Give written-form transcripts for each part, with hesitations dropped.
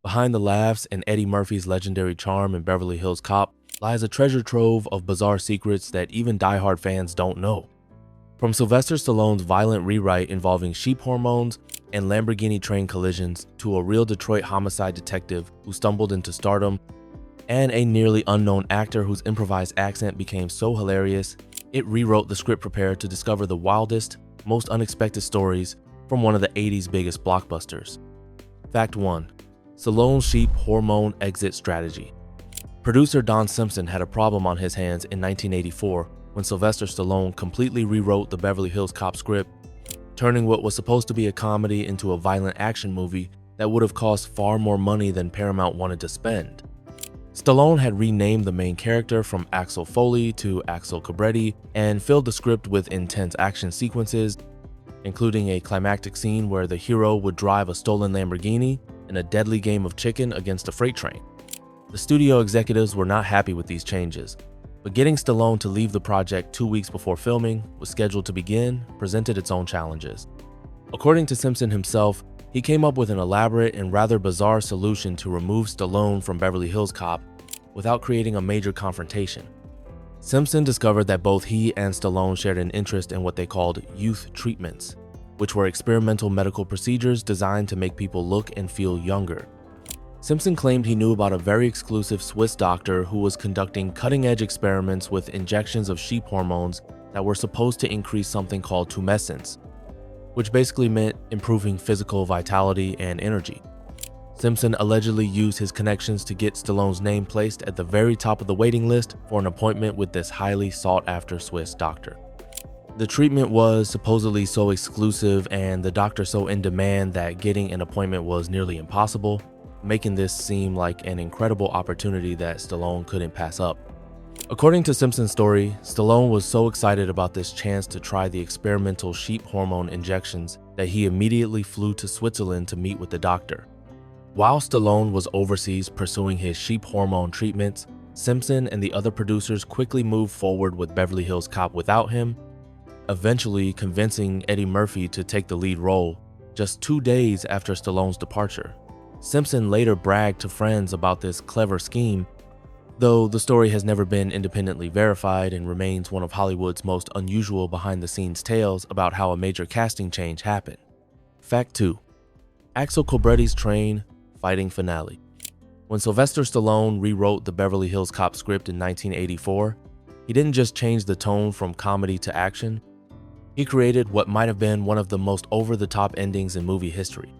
Behind the laughs and Eddie Murphy's legendary charm in Beverly Hills Cop lies a treasure trove of bizarre secrets that even diehard fans don't know. From Sylvester Stallone's violent rewrite involving sheep hormones and Lamborghini-train collisions to a real Detroit homicide detective who stumbled into stardom, and a nearly unknown actor whose improvised accent became so hilarious, it rewrote the script prepared to discover the wildest, most unexpected stories from one of the 80s biggest blockbusters. Fact 1. Stallone's sheep hormone exit strategy. Producer Don Simpson had a problem on his hands in 1984 when Sylvester Stallone completely rewrote the Beverly Hills Cop script, turning what was supposed to be a comedy into a violent action movie that would have cost far more money than Paramount wanted to spend. Stallone had renamed the main character from Axel Foley to Axel Cabretti and filled the script with intense action sequences, including a climactic scene where the hero would drive a stolen Lamborghini in a deadly game of chicken against a freight train. The studio executives were not happy with these changes, but getting Stallone to leave the project 2 weeks before filming was scheduled to begin presented its own challenges. According to Simpson himself, he came up with an elaborate and rather bizarre solution to remove Stallone from Beverly Hills Cop without creating a major confrontation. Simpson discovered that both he and Stallone shared an interest in what they called youth treatments, which were experimental medical procedures designed to make people look and feel younger. Simpson claimed he knew about a very exclusive Swiss doctor who was conducting cutting-edge experiments with injections of sheep hormones that were supposed to increase something called tumescence, which basically meant improving physical vitality and energy. Simpson allegedly used his connections to get Stallone's name placed at the very top of the waiting list for an appointment with this highly sought-after Swiss doctor. The treatment was supposedly so exclusive and the doctor so in demand that getting an appointment was nearly impossible, making this seem like an incredible opportunity that Stallone couldn't pass up. According to Simpson's story, Stallone was so excited about this chance to try the experimental sheep hormone injections that he immediately flew to Switzerland to meet with the doctor. While Stallone was overseas pursuing his sheep hormone treatments, Simpson and the other producers quickly moved forward with Beverly Hills Cop without him, eventually convincing Eddie Murphy to take the lead role just 2 days after Stallone's departure. Simpson later bragged to friends about this clever scheme, though the story has never been independently verified and remains one of Hollywood's most unusual behind-the-scenes tales about how a major casting change happened. Fact 2. Axel Cabretti's train fighting finale. When Sylvester Stallone rewrote the Beverly Hills Cop script in 1984, he didn't just change the tone from comedy to action, he created what might have been one of the most over-the-top endings in movie history.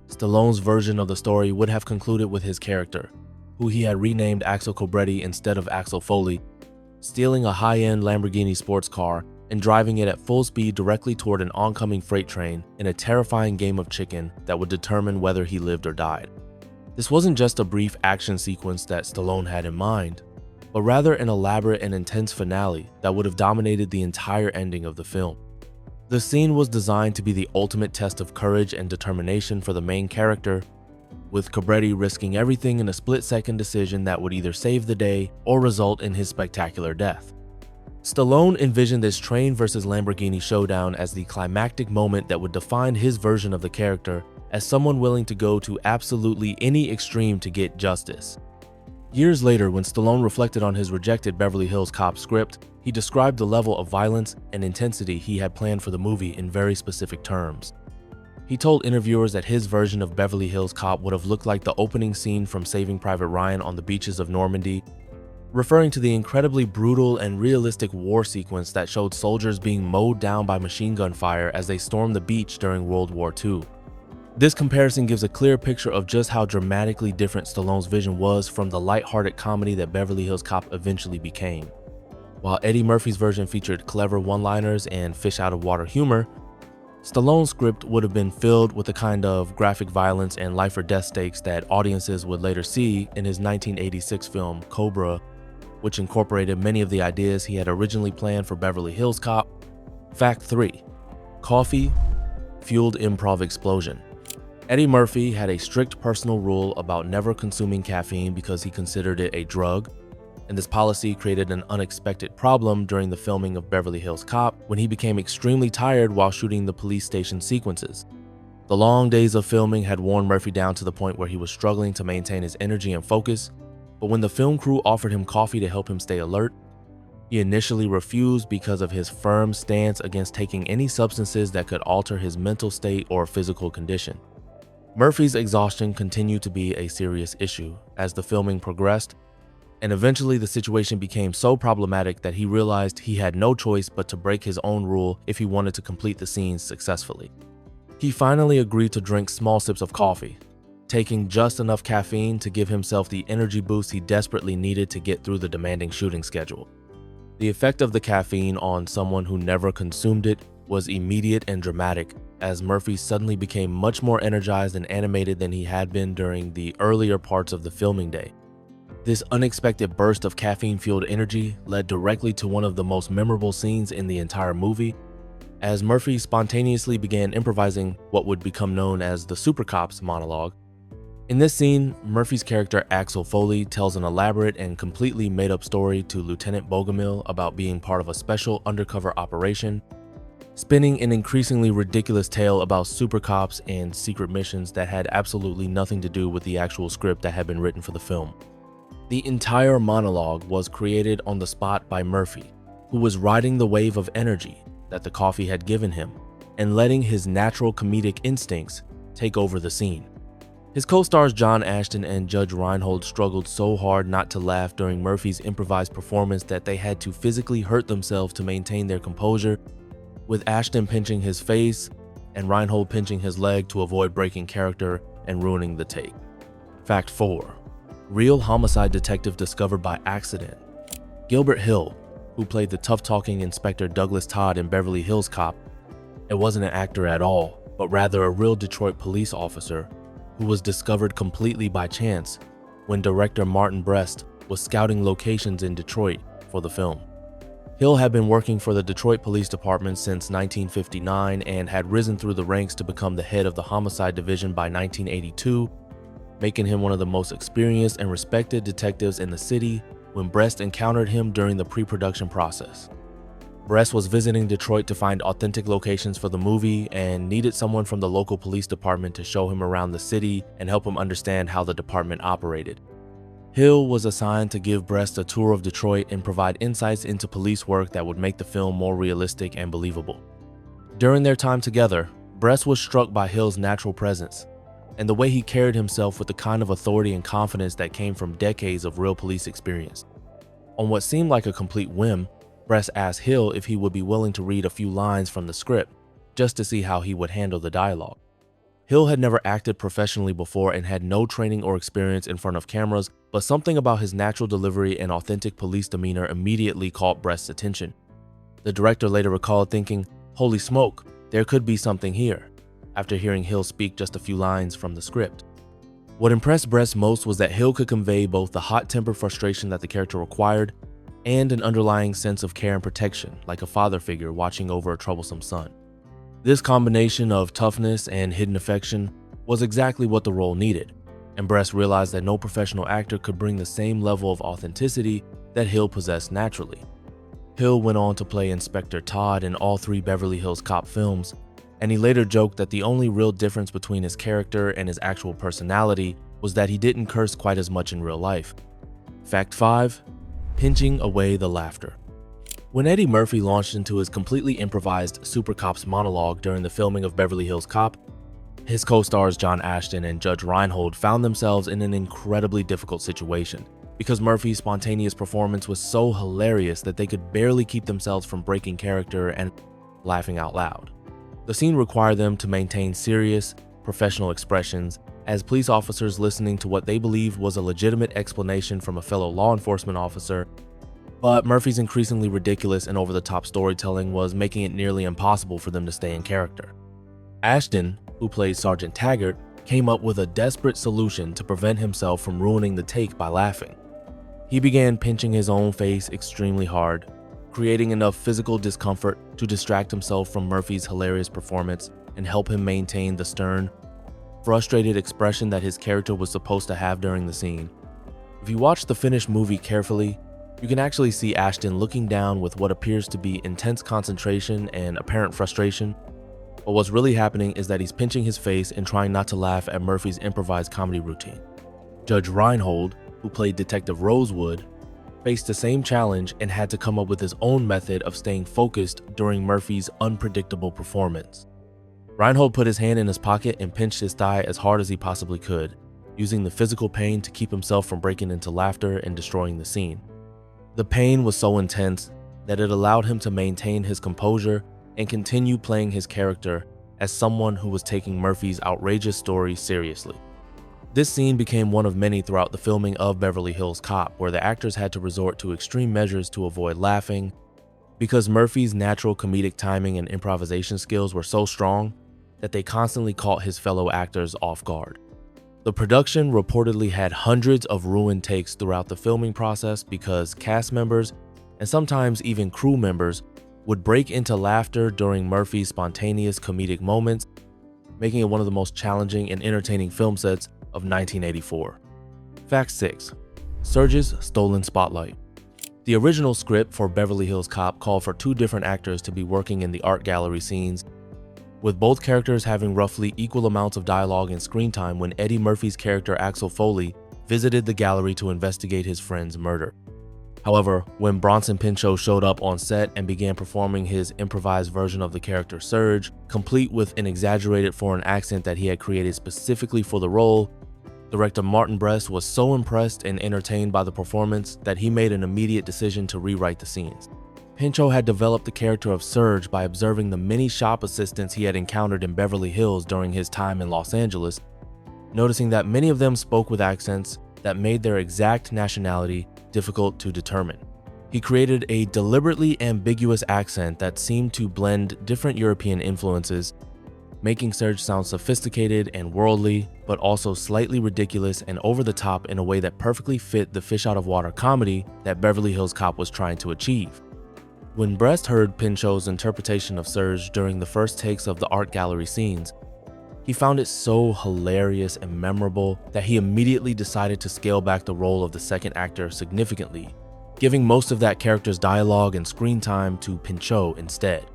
Stallone's version of the story would have concluded with his character, who he had renamed Axel Cabretti instead of Axel Foley, stealing a high-end Lamborghini sports car and driving it at full speed directly toward an oncoming freight train in a terrifying game of chicken that would determine whether he lived or died. This wasn't just a brief action sequence that Stallone had in mind, but rather an elaborate and intense finale that would have dominated the entire ending of the film. The scene was designed to be the ultimate test of courage and determination for the main character, with Cabretti risking everything in a split-second decision that would either save the day or result in his spectacular death. Stallone envisioned this train versus Lamborghini showdown as the climactic moment that would define his version of the character as someone willing to go to absolutely any extreme to get justice. Years later, when Stallone reflected on his rejected Beverly Hills Cop script, he described the level of violence and intensity he had planned for the movie in very specific terms. He told interviewers that his version of Beverly Hills Cop would have looked like the opening scene from Saving Private Ryan on the beaches of Normandy, referring to the incredibly brutal and realistic war sequence that showed soldiers being mowed down by machine gun fire as they stormed the beach during World War II. This comparison gives a clear picture of just how dramatically different Stallone's vision was from the lighthearted comedy that Beverly Hills Cop eventually became. While Eddie Murphy's version featured clever one-liners and fish-out-of-water humor, Stallone's script would have been filled with the kind of graphic violence and life-or-death stakes that audiences would later see in his 1986 film Cobra, which incorporated many of the ideas he had originally planned for Beverly Hills Cop. Fact 3. Coffee fueled improv explosion. Eddie Murphy had a strict personal rule about never consuming caffeine because he considered it a drug, and this policy created an unexpected problem during the filming of Beverly Hills Cop when he became extremely tired while shooting the police station sequences. The long days of filming had worn Murphy down to the point where he was struggling to maintain his energy and focus, but when the film crew offered him coffee to help him stay alert, he initially refused because of his firm stance against taking any substances that could alter his mental state or physical condition. Murphy's exhaustion continued to be a serious issue as the filming progressed, and eventually the situation became so problematic that he realized he had no choice but to break his own rule if he wanted to complete the scenes successfully. He finally agreed to drink small sips of coffee, taking just enough caffeine to give himself the energy boost he desperately needed to get through the demanding shooting schedule. The effect of the caffeine on someone who never consumed it was immediate and dramatic, as Murphy suddenly became much more energized and animated than he had been during the earlier parts of the filming day. This unexpected burst of caffeine-fueled energy led directly to one of the most memorable scenes in the entire movie, as Murphy spontaneously began improvising what would become known as the Super Cops monologue. In this scene, Murphy's character Axel Foley tells an elaborate and completely made-up story to Lieutenant Bogomil about being part of a special undercover operation, spinning an increasingly ridiculous tale about super cops and secret missions that had absolutely nothing to do with the actual script that had been written for the film. The entire monologue was created on the spot by Murphy, who was riding the wave of energy that the coffee had given him and letting his natural comedic instincts take over the scene. His co-stars John Ashton and Judge Reinhold struggled so hard not to laugh during Murphy's improvised performance that they had to physically hurt themselves to maintain their composure, with Ashton pinching his face and Reinhold pinching his leg to avoid breaking character and ruining the take. Fact 4. Real homicide detective discovered by accident. Gilbert Hill, who played the tough-talking Inspector Douglas Todd in Beverly Hills Cop, it wasn't an actor at all, but rather a real Detroit police officer who was discovered completely by chance when director Martin Brest was scouting locations in Detroit for the film. Hill had been working for the Detroit Police Department since 1959 and had risen through the ranks to become the head of the homicide division by 1982, making him one of the most experienced and respected detectives in the city when Brest encountered him during the pre-production process. Brest was visiting Detroit to find authentic locations for the movie and needed someone from the local police department to show him around the city and help him understand how the department operated. Hill was assigned to give Brest a tour of Detroit and provide insights into police work that would make the film more realistic and believable. During their time together, Brest was struck by Hill's natural presence and the way he carried himself with the kind of authority and confidence that came from decades of real police experience. On what seemed like a complete whim, Brest asked Hill if he would be willing to read a few lines from the script, just to see how he would handle the dialogue. Hill had never acted professionally before and had no training or experience in front of cameras, but something about his natural delivery and authentic police demeanor immediately caught Brest's attention. The director later recalled thinking, "Holy smoke, there could be something here," after hearing Hill speak just a few lines from the script. What impressed Brest most was that Hill could convey both the hot-tempered frustration that the character required and an underlying sense of care and protection, like a father figure watching over a troublesome son. This combination of toughness and hidden affection was exactly what the role needed, and Brest realized that no professional actor could bring the same level of authenticity that Hill possessed naturally. Hill went on to play Inspector Todd in all 3 Beverly Hills Cop films, and he later joked that the only real difference between his character and his actual personality was that he didn't curse quite as much in real life. Fact 5. Pinching away the laughter. When Eddie Murphy launched into his completely improvised Super Cops monologue during the filming of Beverly Hills Cop, his co-stars John Ashton and Judge Reinhold found themselves in an incredibly difficult situation because Murphy's spontaneous performance was so hilarious that they could barely keep themselves from breaking character and laughing out loud. The scene required them to maintain serious, professional expressions as police officers listening to what they believed was a legitimate explanation from a fellow law enforcement officer, but Murphy's increasingly ridiculous and over-the-top storytelling was making it nearly impossible for them to stay in character. Ashton, who played Sergeant Taggart, came up with a desperate solution to prevent himself from ruining the take by laughing. He began pinching his own face extremely hard, creating enough physical discomfort to distract himself from Murphy's hilarious performance and help him maintain the stern, frustrated expression that his character was supposed to have during the scene. If you watch the finished movie carefully, you can actually see Ashton looking down with what appears to be intense concentration and apparent frustration. but what's really happening is that he's pinching his face and trying not to laugh at Murphy's improvised comedy routine. Judge Reinhold, who played Detective Rosewood, faced the same challenge and had to come up with his own method of staying focused during Murphy's unpredictable performance. Reinhold put his hand in his pocket and pinched his thigh as hard as he possibly could, using the physical pain to keep himself from breaking into laughter and destroying the scene. The pain was so intense that it allowed him to maintain his composure and continue playing his character as someone who was taking Murphy's outrageous story seriously. This scene became one of many throughout the filming of Beverly Hills Cop, where the actors had to resort to extreme measures to avoid laughing, because Murphy's natural comedic timing and improvisation skills were so strong that they constantly caught his fellow actors off guard. The production reportedly had hundreds of ruined takes throughout the filming process because cast members, and sometimes even crew members, would break into laughter during Murphy's spontaneous comedic moments, making it one of the most challenging and entertaining film sets of 1984. Fact 6. Surge's stolen spotlight. The original script for Beverly Hills Cop called for 2 different actors to be working in the art gallery scenes, with both characters having roughly equal amounts of dialogue and screen time when Eddie Murphy's character Axel Foley visited the gallery to investigate his friend's murder. However, when Bronson Pinchot showed up on set and began performing his improvised version of the character Surge, complete with an exaggerated foreign accent that he had created specifically for the role, director Martin Brest was so impressed and entertained by the performance that he made an immediate decision to rewrite the scenes. Pinchot had developed the character of Surge by observing the many shop assistants he had encountered in Beverly Hills during his time in Los Angeles, noticing that many of them spoke with accents that made their exact nationality difficult to determine. He created a deliberately ambiguous accent that seemed to blend different European influences, making Surge sound sophisticated and worldly, but also slightly ridiculous and over the top in a way that perfectly fit the fish-out-of-water comedy that Beverly Hills Cop was trying to achieve. When Brest heard Pinchot's interpretation of Surge during the first takes of the art gallery scenes, he found it so hilarious and memorable that he immediately decided to scale back the role of the second actor significantly, giving most of that character's dialogue and screen time to Pinchot instead.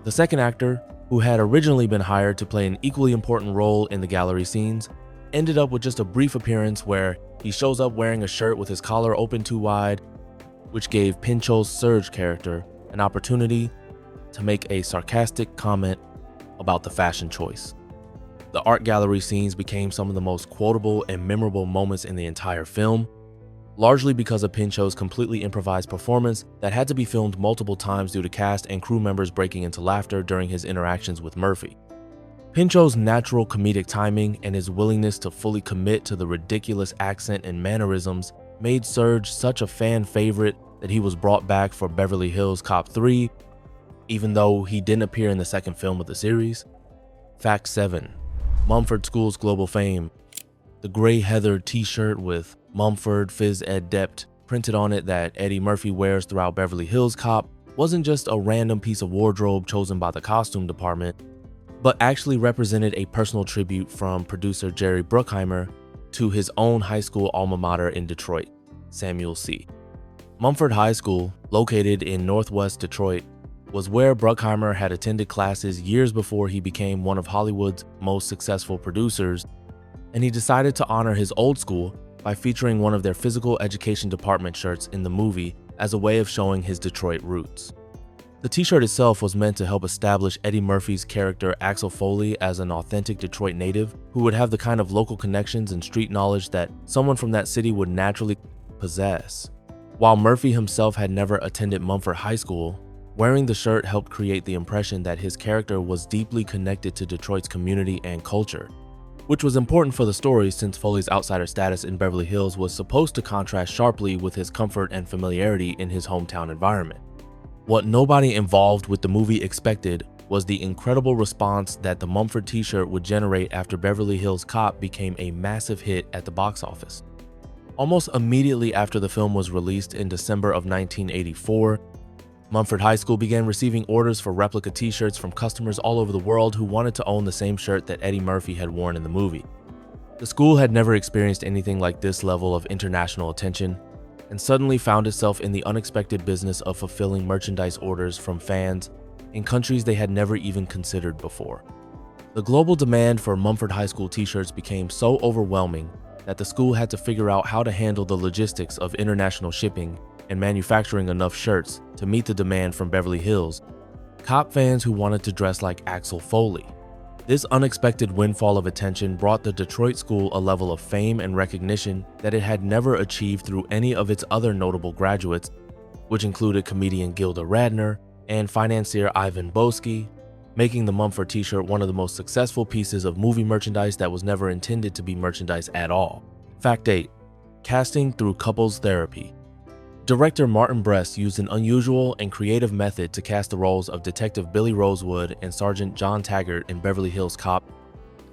The second actor, who had originally been hired to play an equally important role in the gallery scenes, ended up with just a brief appearance where he shows up wearing a shirt with his collar open too wide, which gave Pinchot's Surge character an opportunity to make a sarcastic comment about the fashion choice. The art gallery scenes became some of the most quotable and memorable moments in the entire film, largely because of Pinchot's completely improvised performance that had to be filmed multiple times due to cast and crew members breaking into laughter during his interactions with Murphy. Pinchot's natural comedic timing and his willingness to fully commit to the ridiculous accent and mannerisms made Surge such a fan favorite that he was brought back for Beverly Hills Cop 3, even though he didn't appear in the second film of the series. Fact 7. Mumford School's global fame. The gray heather t-shirt with Mumford Phys Ed Dept printed on it that Eddie Murphy wears throughout Beverly Hills Cop wasn't just a random piece of wardrobe chosen by the costume department, but actually represented a personal tribute from producer Jerry Bruckheimer to his own high school alma mater in Detroit, Samuel C. Mumford High School, located in northwest Detroit, was where Bruckheimer had attended classes years before he became one of Hollywood's most successful producers, and he decided to honor his old school by featuring one of their physical education department shirts in the movie as a way of showing his Detroit roots. The t-shirt itself was meant to help establish Eddie Murphy's character Axel Foley as an authentic Detroit native who would have the kind of local connections and street knowledge that someone from that city would naturally possess. While Murphy himself had never attended Mumford High School, wearing the shirt helped create the impression that his character was deeply connected to Detroit's community and culture, which was important for the story since Foley's outsider status in Beverly Hills was supposed to contrast sharply with his comfort and familiarity in his hometown environment. What nobody involved with the movie expected was the incredible response that the Mumford t-shirt would generate after Beverly Hills Cop became a massive hit at the box office. Almost immediately after the film was released in December of 1984, Mumford High School began receiving orders for replica t-shirts from customers all over the world who wanted to own the same shirt that Eddie Murphy had worn in the movie. The school had never experienced anything like this level of international attention, and suddenly found itself in the unexpected business of fulfilling merchandise orders from fans, in countries they had never even considered before. The global demand for Mumford High School t-shirts became so overwhelming that the school had to figure out how to handle the logistics of international shipping and manufacturing enough shirts to meet the demand from Beverly Hills Cop fans who wanted to dress like Axel Foley. This unexpected windfall of attention brought the Detroit school a level of fame and recognition that it had never achieved through any of its other notable graduates, which included comedian Gilda Radner and financier Ivan Boesky, making the Mumford t-shirt one of the most successful pieces of movie merchandise that was never intended to be merchandise at all. Fact 8. Casting through couples therapy. Director Martin Brest used an unusual and creative method to cast the roles of Detective Billy Rosewood and Sergeant John Taggart in Beverly Hills Cop,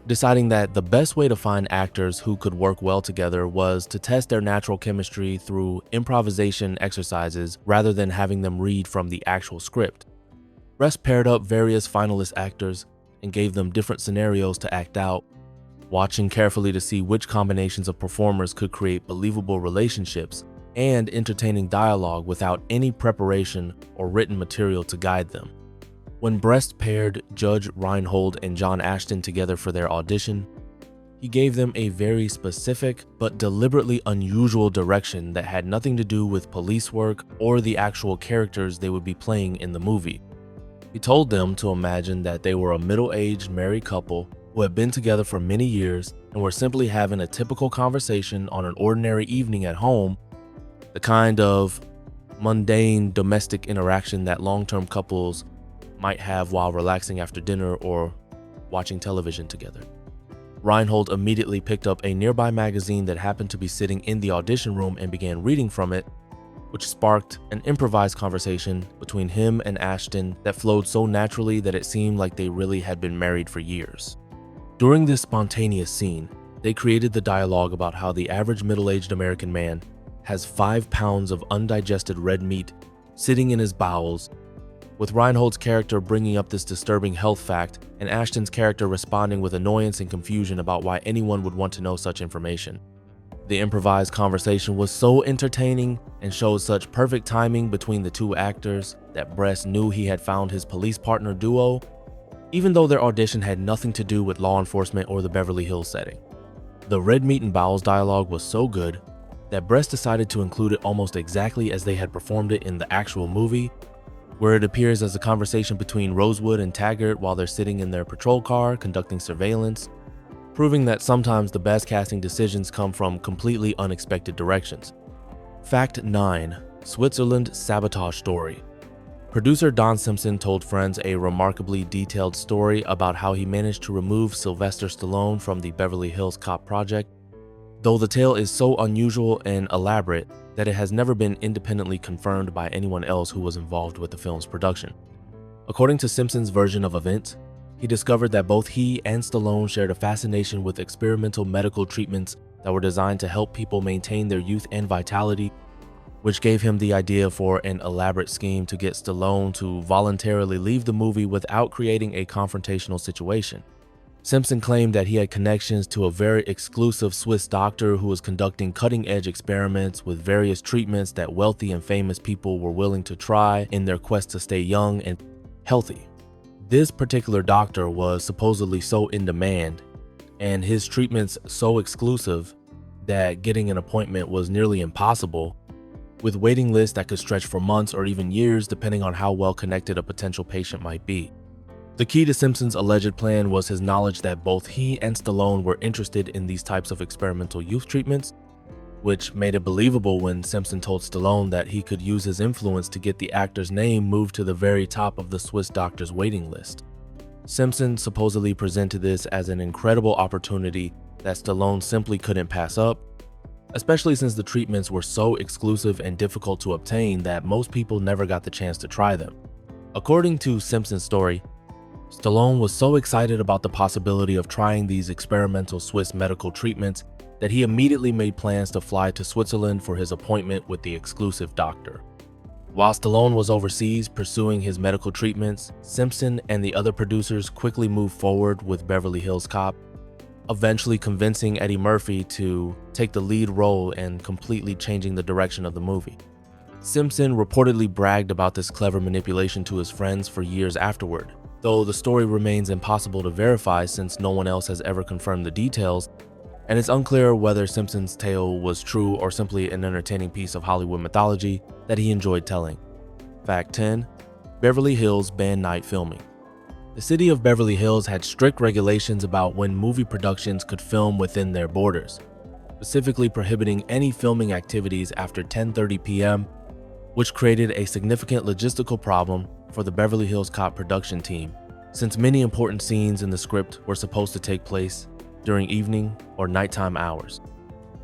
deciding that the best way to find actors who could work well together was to test their natural chemistry through improvisation exercises rather than having them read from the actual script. Brest paired up various finalist actors and gave them different scenarios to act out, watching carefully to see which combinations of performers could create believable relationships and entertaining dialogue without any preparation or written material to guide them. When Brest paired Judge Reinhold and John Ashton together for their audition, he gave them a very specific but deliberately unusual direction that had nothing to do with police work or the actual characters they would be playing in the movie. He told them to imagine that they were a middle-aged married couple who had been together for many years and were simply having a typical conversation on an ordinary evening at home, the kind of mundane domestic interaction that long-term couples might have while relaxing after dinner or watching television together. Reinhold immediately picked up a nearby magazine that happened to be sitting in the audition room and began reading from it, which sparked an improvised conversation between him and Ashton that flowed so naturally that it seemed like they really had been married for years. During this spontaneous scene, they created the dialogue about how the average middle-aged American man has 5 pounds of undigested red meat sitting in his bowels, with Reinhold's character bringing up this disturbing health fact and Ashton's character responding with annoyance and confusion about why anyone would want to know such information. The improvised conversation was so entertaining and showed such perfect timing between the two actors that Brest knew he had found his police partner duo, even though their audition had nothing to do with law enforcement or the Beverly Hills setting. The red meat and bowels dialogue was so good that Brest decided to include it almost exactly as they had performed it in the actual movie, where it appears as a conversation between Rosewood and Taggart while they're sitting in their patrol car conducting surveillance, proving that sometimes the best casting decisions come from completely unexpected directions. Fact 9. Switzerland sabotage story. Producer Don Simpson told friends a remarkably detailed story about how he managed to remove Sylvester Stallone from the Beverly Hills Cop project, though the tale is so unusual and elaborate that it has never been independently confirmed by anyone else who was involved with the film's production. According to Simpson's version of events, he discovered that both he and Stallone shared a fascination with experimental medical treatments that were designed to help people maintain their youth and vitality, which gave him the idea for an elaborate scheme to get Stallone to voluntarily leave the movie without creating a confrontational situation. Simpson claimed that he had connections to a very exclusive Swiss doctor who was conducting cutting-edge experiments with various treatments that wealthy and famous people were willing to try in their quest to stay young and healthy. This particular doctor was supposedly so in demand, and his treatments so exclusive that getting an appointment was nearly impossible, with waiting lists that could stretch for months or even years depending on how well connected a potential patient might be. The key to Simpson's alleged plan was his knowledge that both he and Stallone were interested in these types of experimental youth treatments, which made it believable when Simpson told Stallone that he could use his influence to get the actor's name moved to the very top of the Swiss doctor's waiting list. Simpson supposedly presented this as an incredible opportunity that Stallone simply couldn't pass up, especially since the treatments were so exclusive and difficult to obtain that most people never got the chance to try them. According to Simpson's story, Stallone was so excited about the possibility of trying these experimental Swiss medical treatments that he immediately made plans to fly to Switzerland for his appointment with the exclusive doctor. While Stallone was overseas pursuing his medical treatments, Simpson and the other producers quickly moved forward with Beverly Hills Cop, eventually convincing Eddie Murphy to take the lead role and completely changing the direction of the movie. Simpson reportedly bragged about this clever manipulation to his friends for years afterward. Though the story remains impossible to verify since no one else has ever confirmed the details, and it's unclear whether Simpson's tale was true or simply an entertaining piece of Hollywood mythology that he enjoyed telling. Fact 10. Beverly Hills banned night filming. The city of Beverly Hills had strict regulations about when movie productions could film within their borders, specifically prohibiting any filming activities after 10:30 p.m., which created a significant logistical problem for the Beverly Hills Cop production team, since many important scenes in the script were supposed to take place during evening or nighttime hours.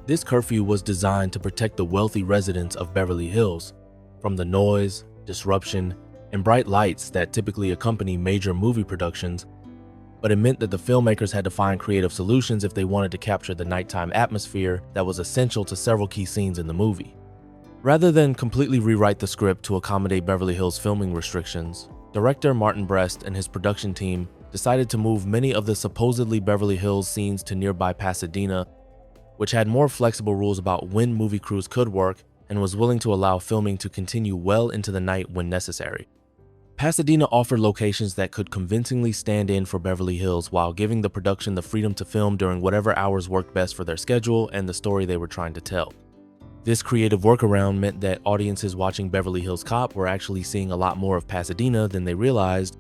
This curfew was designed to protect the wealthy residents of Beverly Hills from the noise, disruption, and bright lights that typically accompany major movie productions, but it meant that the filmmakers had to find creative solutions if they wanted to capture the nighttime atmosphere that was essential to several key scenes in the movie. Rather than completely rewrite the script to accommodate Beverly Hills filming restrictions, director Martin Brest and his production team decided to move many of the supposedly Beverly Hills scenes to nearby Pasadena, which had more flexible rules about when movie crews could work and was willing to allow filming to continue well into the night when necessary. Pasadena offered locations that could convincingly stand in for Beverly Hills while giving the production the freedom to film during whatever hours worked best for their schedule and the story they were trying to tell. This creative workaround meant that audiences watching Beverly Hills Cop were actually seeing a lot more of Pasadena than they realized,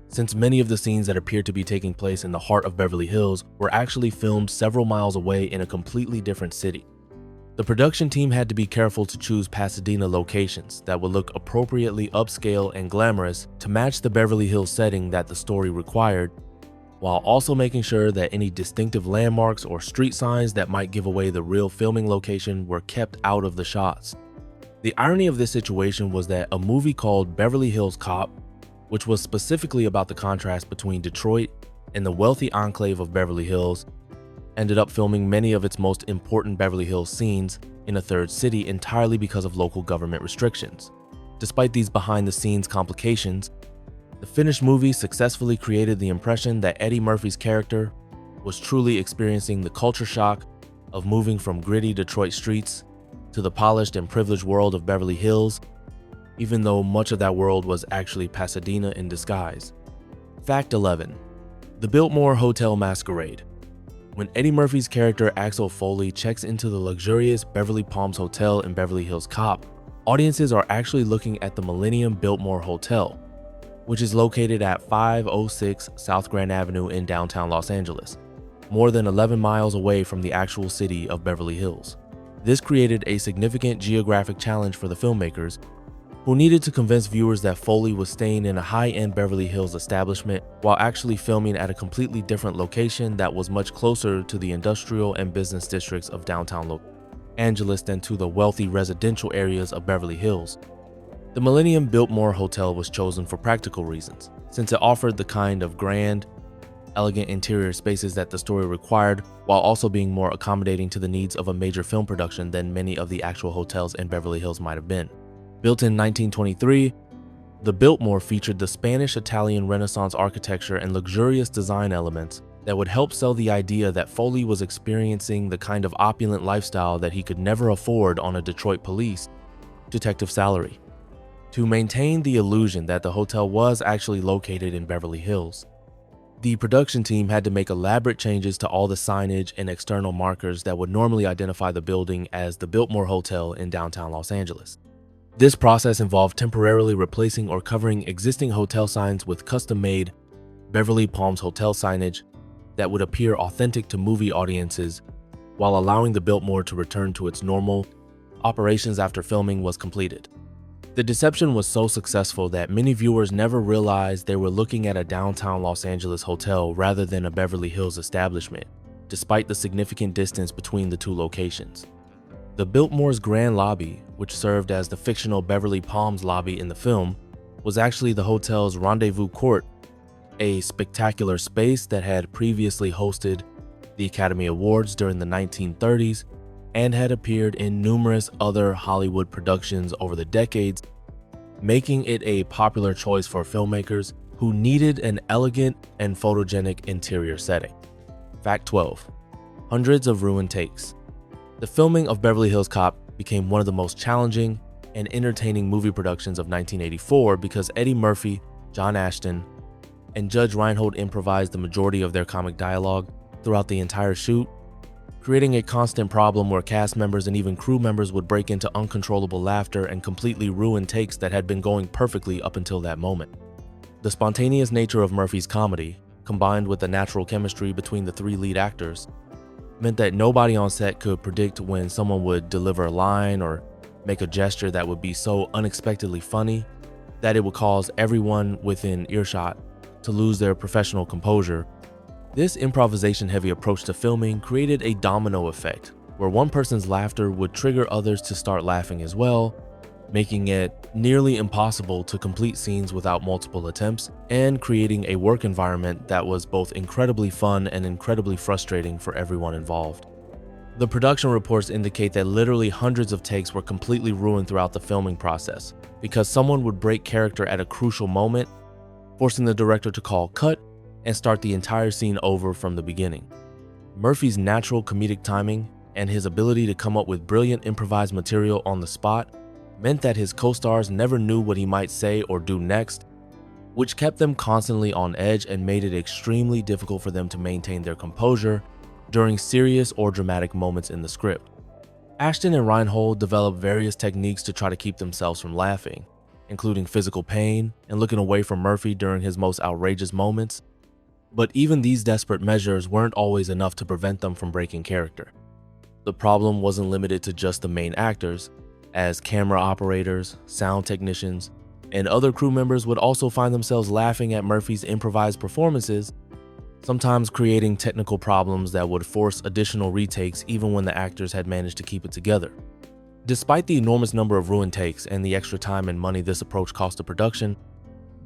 since many of the scenes that appeared to be taking place in the heart of Beverly Hills were actually filmed several miles away in a completely different city. The production team had to be careful to choose Pasadena locations that would look appropriately upscale and glamorous to match the Beverly Hills setting that the story required, while also making sure that any distinctive landmarks or street signs that might give away the real filming location were kept out of the shots. The irony of this situation was that a movie called Beverly Hills Cop, which was specifically about the contrast between Detroit and the wealthy enclave of Beverly Hills, ended up filming many of its most important Beverly Hills scenes in a third city entirely because of local government restrictions. Despite these behind-the-scenes complications, the finished movie successfully created the impression that Eddie Murphy's character was truly experiencing the culture shock of moving from gritty Detroit streets to the polished and privileged world of Beverly Hills, even though much of that world was actually Pasadena in disguise. Fact 11. The Biltmore Hotel Masquerade. When Eddie Murphy's character Axel Foley checks into the luxurious Beverly Palms Hotel in Beverly Hills Cop, audiences are actually looking at the Millennium Biltmore Hotel, which is located at 506 South Grand Avenue in downtown Los Angeles, more than 11 miles away from the actual city of Beverly Hills. This created a significant geographic challenge for the filmmakers, who needed to convince viewers that Foley was staying in a high-end Beverly Hills establishment while actually filming at a completely different location that was much closer to the industrial and business districts of downtown Los Angeles than to the wealthy residential areas of Beverly Hills. The Millennium Biltmore Hotel was chosen for practical reasons, since it offered the kind of grand, elegant interior spaces that the story required, while also being more accommodating to the needs of a major film production than many of the actual hotels in Beverly Hills might have been. Built in 1923, the Biltmore featured the Spanish-Italian Renaissance architecture and luxurious design elements that would help sell the idea that Foley was experiencing the kind of opulent lifestyle that he could never afford on a Detroit police detective salary. To maintain the illusion that the hotel was actually located in Beverly Hills, the production team had to make elaborate changes to all the signage and external markers that would normally identify the building as the Biltmore Hotel in downtown Los Angeles. This process involved temporarily replacing or covering existing hotel signs with custom-made Beverly Palms Hotel signage that would appear authentic to movie audiences, while allowing the Biltmore to return to its normal operations after filming was completed. The deception was so successful that many viewers never realized they were looking at a downtown Los Angeles hotel rather than a Beverly Hills establishment, despite the significant distance between the two locations. The Biltmore's grand lobby, which served as the fictional Beverly Palms lobby in the film, was actually the hotel's rendezvous court, a spectacular space that had previously hosted the Academy Awards during the 1930s and had appeared in numerous other Hollywood productions over the decades, making it a popular choice for filmmakers who needed an elegant and photogenic interior setting. Fact 12. Hundreds of ruined takes. The filming of Beverly Hills Cop became one of the most challenging and entertaining movie productions of 1984 because Eddie Murphy, John Ashton, and Judge Reinhold improvised the majority of their comic dialogue throughout the entire shoot, creating a constant problem where cast members and even crew members would break into uncontrollable laughter and completely ruin takes that had been going perfectly up until that moment. The spontaneous nature of Murphy's comedy, combined with the natural chemistry between the three lead actors, meant that nobody on set could predict when someone would deliver a line or make a gesture that would be so unexpectedly funny that it would cause everyone within earshot to lose their professional composure. This improvisation-heavy approach to filming created a domino effect, where one person's laughter would trigger others to start laughing as well, making it nearly impossible to complete scenes without multiple attempts, and creating a work environment that was both incredibly fun and incredibly frustrating for everyone involved. The production reports indicate that literally hundreds of takes were completely ruined throughout the filming process because someone would break character at a crucial moment, forcing the director to call cut and start the entire scene over from the beginning. Murphy's natural comedic timing and his ability to come up with brilliant improvised material on the spot meant that his co-stars never knew what he might say or do next, which kept them constantly on edge and made it extremely difficult for them to maintain their composure during serious or dramatic moments in the script. Ashton and Reinhold developed various techniques to try to keep themselves from laughing, including physical pain and looking away from Murphy during his most outrageous moments. But even these desperate measures weren't always enough to prevent them from breaking character. The problem wasn't limited to just the main actors, as camera operators, sound technicians, and other crew members would also find themselves laughing at Murphy's improvised performances, sometimes creating technical problems that would force additional retakes even when the actors had managed to keep it together. Despite the enormous number of ruined takes and the extra time and money this approach cost the production,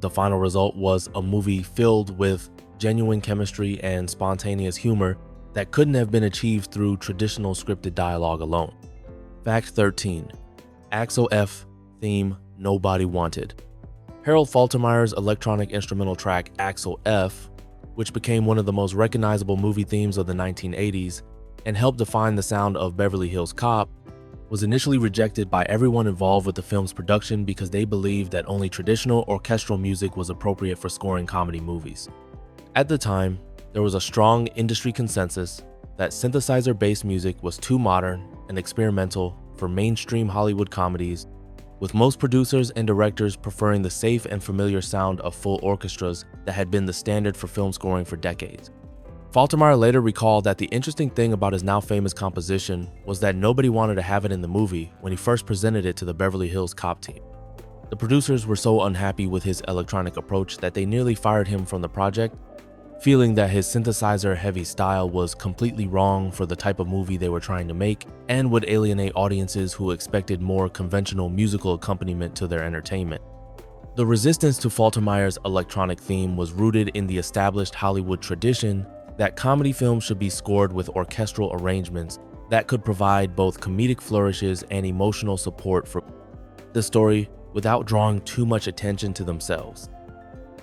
the final result was a movie filled with genuine chemistry and spontaneous humor that couldn't have been achieved through traditional scripted dialogue alone. Fact 13. Axel F. theme nobody wanted. Harold Faltermeyer's electronic instrumental track Axel F., which became one of the most recognizable movie themes of the 1980s and helped define the sound of Beverly Hills Cop, was initially rejected by everyone involved with the film's production because they believed that only traditional orchestral music was appropriate for scoring comedy movies. At the time, there was a strong industry consensus that synthesizer-based music was too modern and experimental for mainstream Hollywood comedies, with most producers and directors preferring the safe and familiar sound of full orchestras that had been the standard for film scoring for decades. Faltermeyer later recalled that the interesting thing about his now famous composition was that nobody wanted to have it in the movie when he first presented it to the Beverly Hills Cop team. The producers were so unhappy with his electronic approach that they nearly fired him from the project, feeling that his synthesizer-heavy style was completely wrong for the type of movie they were trying to make and would alienate audiences who expected more conventional musical accompaniment to their entertainment. The resistance to Faltermeyer's electronic theme was rooted in the established Hollywood tradition that comedy films should be scored with orchestral arrangements that could provide both comedic flourishes and emotional support for the story without drawing too much attention to themselves.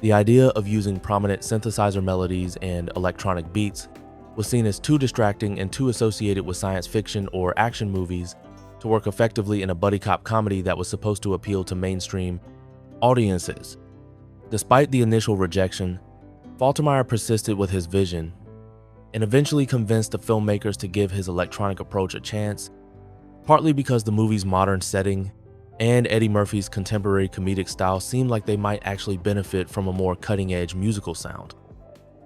The idea of using prominent synthesizer melodies and electronic beats was seen as too distracting and too associated with science fiction or action movies to work effectively in a buddy cop comedy that was supposed to appeal to mainstream audiences. Despite the initial rejection, Faltermeyer persisted with his vision and eventually convinced the filmmakers to give his electronic approach a chance, partly because the movie's modern setting and Eddie Murphy's contemporary comedic style seemed like they might actually benefit from a more cutting-edge musical sound.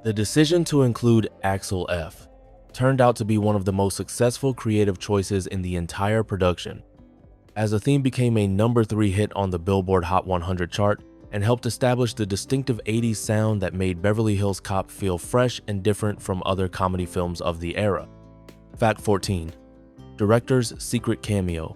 The decision to include Axel F. turned out to be one of the most successful creative choices in the entire production, as the theme became a number 3 hit on the Billboard Hot 100 chart and helped establish the distinctive 80s sound that made Beverly Hills Cop feel fresh and different from other comedy films of the era. Fact 14. Director's secret cameo.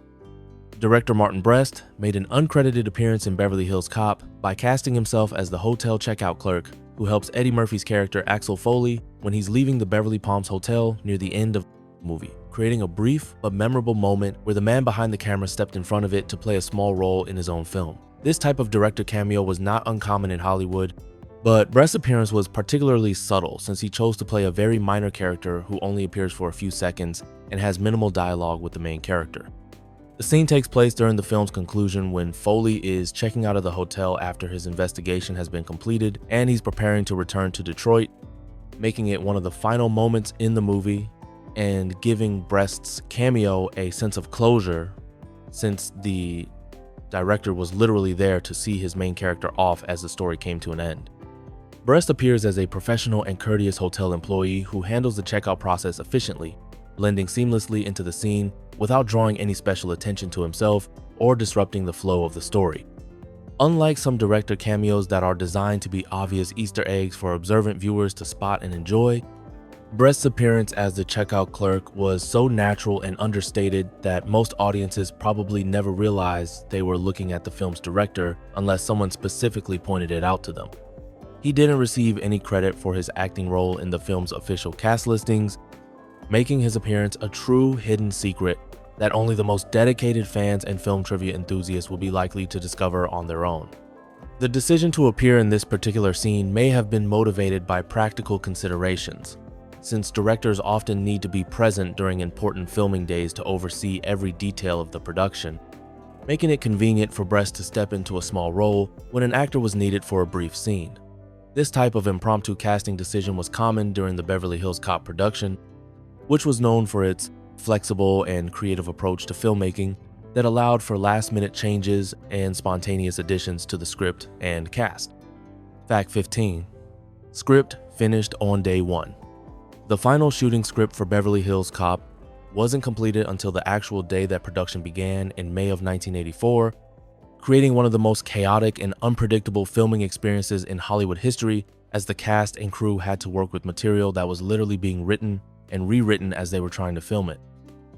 Director Martin Brest made an uncredited appearance in Beverly Hills Cop by casting himself as the hotel checkout clerk who helps Eddie Murphy's character Axel Foley when he's leaving the Beverly Palms Hotel near the end of the movie, creating a brief but memorable moment where the man behind the camera stepped in front of it to play a small role in his own film. This type of director cameo was not uncommon in Hollywood, but Brest's appearance was particularly subtle since he chose to play a very minor character who only appears for a few seconds and has minimal dialogue with the main character. The scene takes place during the film's conclusion when Foley is checking out of the hotel after his investigation has been completed and he's preparing to return to Detroit, making it one of the final moments in the movie and giving Brest's cameo a sense of closure, since the director was literally there to see his main character off as the story came to an end. Brest appears as a professional and courteous hotel employee who handles the checkout process efficiently, blending seamlessly into the scene without drawing any special attention to himself or disrupting the flow of the story. Unlike some director cameos that are designed to be obvious Easter eggs for observant viewers to spot and enjoy, Brest's appearance as the checkout clerk was so natural and understated that most audiences probably never realized they were looking at the film's director unless someone specifically pointed it out to them. He didn't receive any credit for his acting role in the film's official cast listings, making his appearance a true hidden secret that only the most dedicated fans and film trivia enthusiasts will be likely to discover on their own. The decision to appear in this particular scene may have been motivated by practical considerations, since directors often need to be present during important filming days to oversee every detail of the production, making it convenient for Brest to step into a small role when an actor was needed for a brief scene. This type of impromptu casting decision was common during the Beverly Hills Cop production, which was known for its flexible and creative approach to filmmaking that allowed for last-minute changes and spontaneous additions to the script and cast. Fact 15. Script finished on day 1. The final shooting script for Beverly Hills Cop wasn't completed until the actual day that production began in May of 1984, creating one of the most chaotic and unpredictable filming experiences in Hollywood history, as the cast and crew had to work with material that was literally being written and rewritten as they were trying to film it.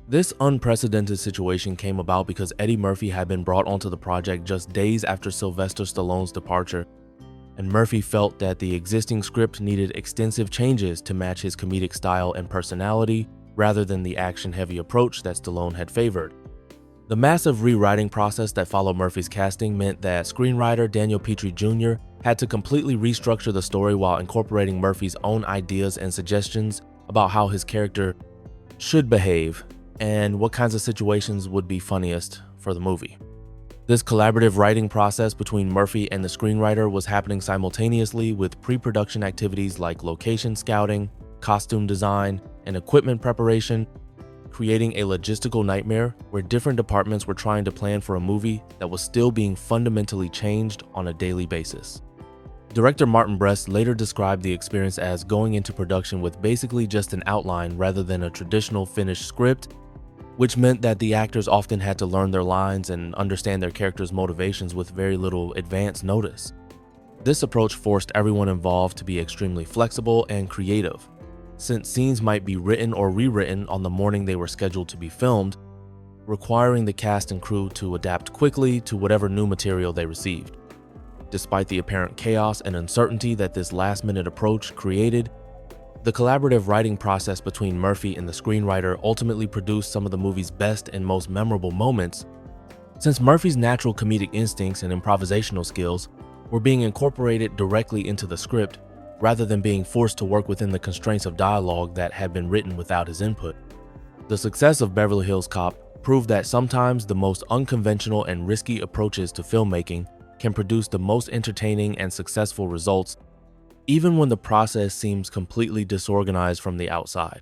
This unprecedented situation came about because Eddie Murphy had been brought onto the project just days after Sylvester Stallone's departure, and Murphy felt that the existing script needed extensive changes to match his comedic style and personality rather than the action-heavy approach that Stallone had favored. The massive rewriting process that followed Murphy's casting meant that screenwriter Daniel Petrie Jr. had to completely restructure the story while incorporating Murphy's own ideas and suggestions about how his character should behave and what kinds of situations would be funniest for the movie. This collaborative writing process between Murphy and the screenwriter was happening simultaneously with pre-production activities like location scouting, costume design, and equipment preparation, creating a logistical nightmare where different departments were trying to plan for a movie that was still being fundamentally changed on a daily basis. Director Martin Brest later described the experience as going into production with basically just an outline rather than a traditional finished script, which meant that the actors often had to learn their lines and understand their characters' motivations with very little advance notice. This approach forced everyone involved to be extremely flexible and creative, since scenes might be written or rewritten on the morning they were scheduled to be filmed, requiring the cast and crew to adapt quickly to whatever new material they received. Despite the apparent chaos and uncertainty that this last-minute approach created, the collaborative writing process between Murphy and the screenwriter ultimately produced some of the movie's best and most memorable moments, since Murphy's natural comedic instincts and improvisational skills were being incorporated directly into the script rather than being forced to work within the constraints of dialogue that had been written without his input. The success of Beverly Hills Cop proved that sometimes the most unconventional and risky approaches to filmmaking can produce the most entertaining and successful results, even when the process seems completely disorganized from the outside.